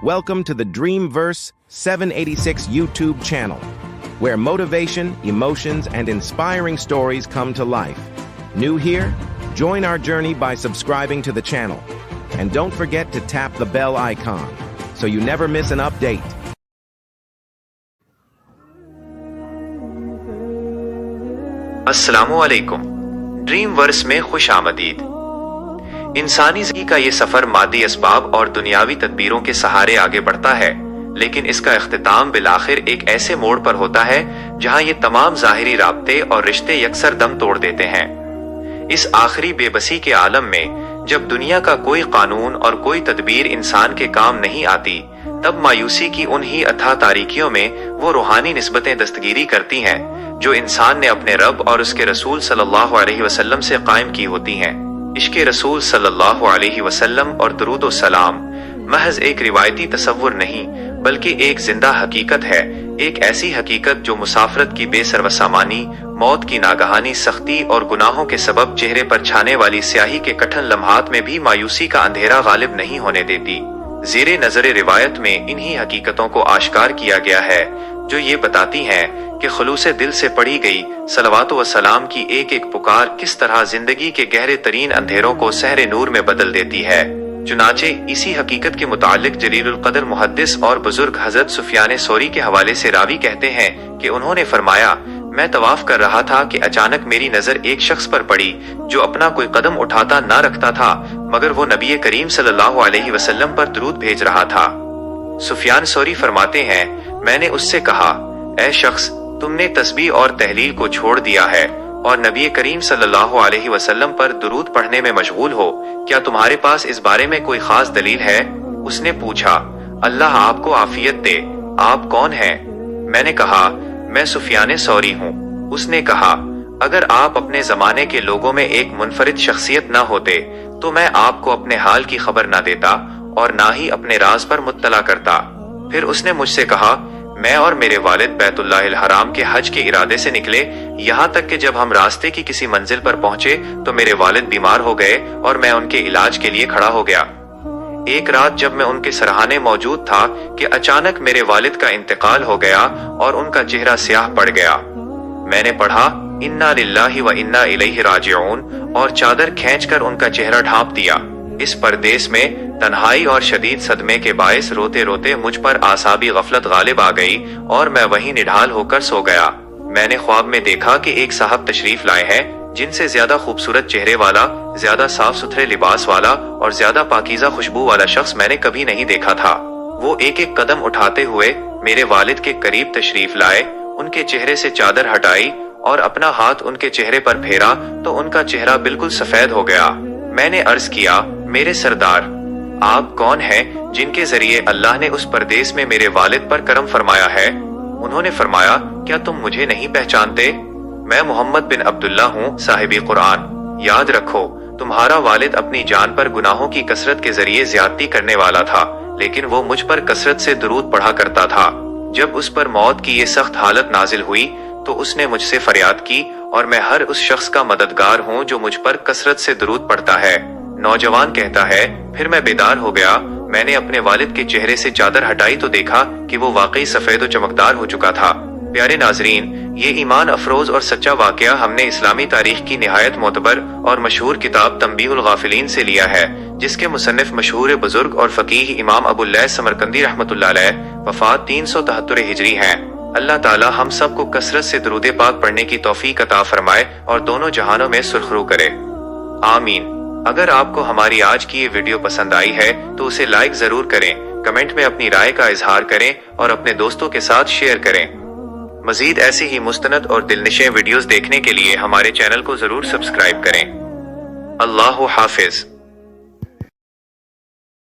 Welcome to the Dreamverse 786 YouTube channel, where motivation, emotions, and inspiring stories come to life. New here? Join our journey by subscribing to the channel. And don't forget to tap the bell icon, so you never miss an update. अस्सलामु अलैकुम। Dream verse में खुश आमदीद। इंसानी जिंदगी का ये सफर मादी असबाब और दुनियावी तदबीरों के सहारे आगे बढ़ता है, लेकिन इसका इख्तिताम बिलाखिर एक ऐसे मोड़ पर होता है जहां ये तमाम जाहिरी राब्ते और रिश्ते यकसर दम तोड़ देते हैं। इस आखिरी बेबसी के आलम में जब दुनिया का कोई कानून और कोई तदबीर इंसान के काम नहीं आती, तब मायूसी की उन्हीं अथाह तारीकियों में वो रूहानी निस्बतें दस्तगीरी करती हैं जो इंसान ने अपने रब और उसके रसूल सल्लल्लाहु अलैहि वसल्लम से कायम की होती हैं। इश्क़े रसूल सल्लल्लाहु अलैहि वसल्लम और दुरूद व सलाम महज एक रिवायती तसव्वुर नहीं, बल्कि एक जिंदा हकीकत है, एक ऐसी हकीकत जो मुसाफरत की बेसरवसामानी, मौत की नागहानी सख्ती और गुनाहों के सबब चेहरे पर छाने वाली स्याही के कठिन लम्हात में भी मायूसी का अंधेरा गालिब नहीं होने देती। ज़ेरे नज़रे रिवायत में इन्हीं हकीकतों को आश्कार किया गया है जो ये बताती हैं कि खुलूसे दिल से पढ़ी गई सलवातो व सलाम की एक एक पुकार किस तरह जिंदगी के गहरे तरीन अंधेरों को सहरे नूर में बदल देती है। चुनाचे इसी हकीकत के मुतालिक जलीलुल कदर मुहद्दिस और बुजुर्ग हजरत सुफियान सौरी के हवाले से रावी कहते हैं कि उन्होंने फरमाया, मैं तवाफ कर रहा था कि अचानक मेरी नजर एक शख्स पर पड़ी जो अपना कोई कदम उठाता ना रखता था, मगर वो नबी करीम सल्लल्लाहु अलैहि वसल्लम पर दुरूद भेज रहा था। सुफियान सौरी फरमाते हैं, मैंने उससे कहा, ऐ शख्स, तुमने तस्बीह और तहलील को छोड़ दिया है और नबी करीम सल्लल्लाहु अलैहि वसल्लम पर दुरूद पढ़ने में मशगूल हो, क्या तुम्हारे पास इस बारे में कोई खास दलील है? उसने पूछा, अल्लाह आपको आफियत दे, आप कौन हैं? मैंने कहा, मैं सुफियान सौरी हूँ। उसने कहा, अगर आप अपने जमाने के लोगों में एक मुनफरिद शख्सियत न होते तो मैं आपको अपने हाल की खबर न देता और ना ही अपने राज पर मुत्तला करता। फिर उसने मुझसे कहा, मैं और मेरे वालिद बैतुल्लाहिल हराम के हज के इरादे से निकले, यहाँ तक कि जब हम रास्ते की किसी मंजिल पर पहुंचे तो मेरे वालिद बीमार हो गए और मैं उनके इलाज के लिए खड़ा हो गया। एक रात जब मैं उनके सरहाने मौजूद था कि अचानक मेरे वालिद का इंतकाल हो गया और उनका चेहरा स्याह पड़ गया। मैंने पढ़ा, इन्ना लिल्लाहि व इन्ना इलैहि राजिऊन, और चादर खींचकर उनका चेहरा ढांप दिया। इस परदेश में तन्हाई और शदीद सदमे के बायस रोते रोते मुझ पर आसाबी गफलत गालिब आ गई और मैं वहीं निढाल होकर सो गया। मैंने ख्वाब में देखा कि एक साहब तशरीफ लाए हैं जिनसे ज्यादा खूबसूरत चेहरे वाला, ज्यादा साफ सुथरे लिबास वाला और ज्यादा पाकीज़ा खुशबू वाला शख्स मैंने कभी नहीं देखा था। वो एक एक कदम उठाते हुए मेरे वालिद के करीब तशरीफ लाए, उनके चेहरे से चादर हटाई और अपना हाथ उनके चेहरे पर फेरा तो उनका चेहरा बिल्कुल सफेद हो गया। मैंने अर्ज किया, मेरे सरदार, आप कौन हैं जिनके जरिए अल्लाह ने उस परदेश में मेरे वालिद पर करम फरमाया है? उन्होंने फरमाया, क्या तुम मुझे नहीं पहचानते? मैं मोहम्मद बिन अब्दुल्ला हूँ, साहिबी कुरान। याद रखो, तुम्हारा वालिद अपनी जान पर गुनाहों की कसरत के जरिए ज्यादती करने वाला था, लेकिन वो मुझ पर कसरत से दुरूद पढ़ा करता था। जब उस पर मौत की ये सख्त हालत नाजिल हुई तो उसने मुझसे फरियाद की और मैं हर उस शख्स का मददगार हूँ जो मुझ पर कसरत से दुरूद पढ़ता है। नौजवान कहता है, फिर मैं बेदार हो गया। मैंने अपने वालिद के चेहरे से चादर हटाई तो देखा कि वो वाकई सफेद और चमकदार हो चुका था। प्यारे नाजरीन, ये ईमान अफरोज और सच्चा वाकया हमने इस्लामी तारीख की निहायत मोतबर और मशहूर किताब तंबीहुल गाफिलीन से लिया है, जिसके मुसन्निफ मशहूर बुजुर्ग और फकीह इमाम अबुल लैस समरकंदी रहमतुल्लाह अलैह, वफात 373 हिजरी हैं। अल्लाह ताला हम सबको कसरत से दुरूद पाक पढ़ने की तौफीक अता फरमाए और दोनों जहानों में सुरखरू करे, आमीन। अगर आपको हमारी आज की ये वीडियो पसंद आई है तो उसे लाइक जरूर करें, कमेंट में अपनी राय का इजहार करें और अपने दोस्तों के साथ शेयर करें। मजीद ऐसी ही मुस्तनद और दिलनशे वीडियोस देखने के लिए हमारे चैनल को जरूर सब्सक्राइब करें। अल्लाह हाफिज।